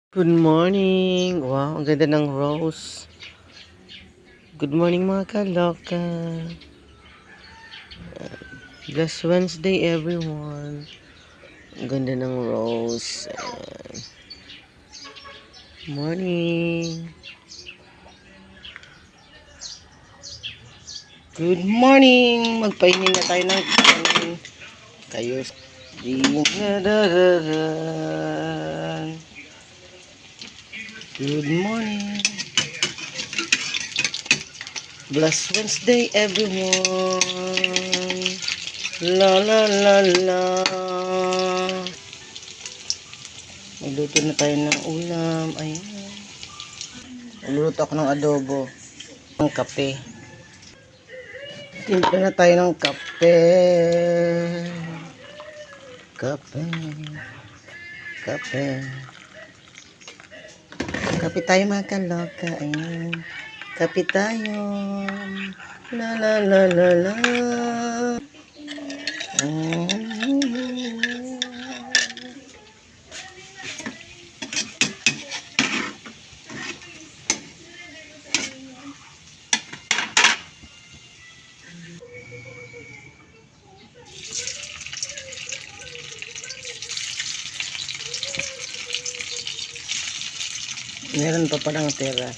Good morning! Wow, ang ganda ng rose. Good morning mga kaloka. Blessed Wednesday everyone. Ang ganda ng rose. Ayan. Morning! Good morning! Magpahingi na tayo ng kayo. Good morning! Blessed Wednesday everyone. La la la la. Magluto na tayo ng ulam. Ayan. Nagluluto ako ng adobo. Ng kape. Timpla na tayo ng kape. Kape. Kape. Kape tayo mga kaloka. Ayan. Kape tayo. La la la la la. Meron pa palang tira.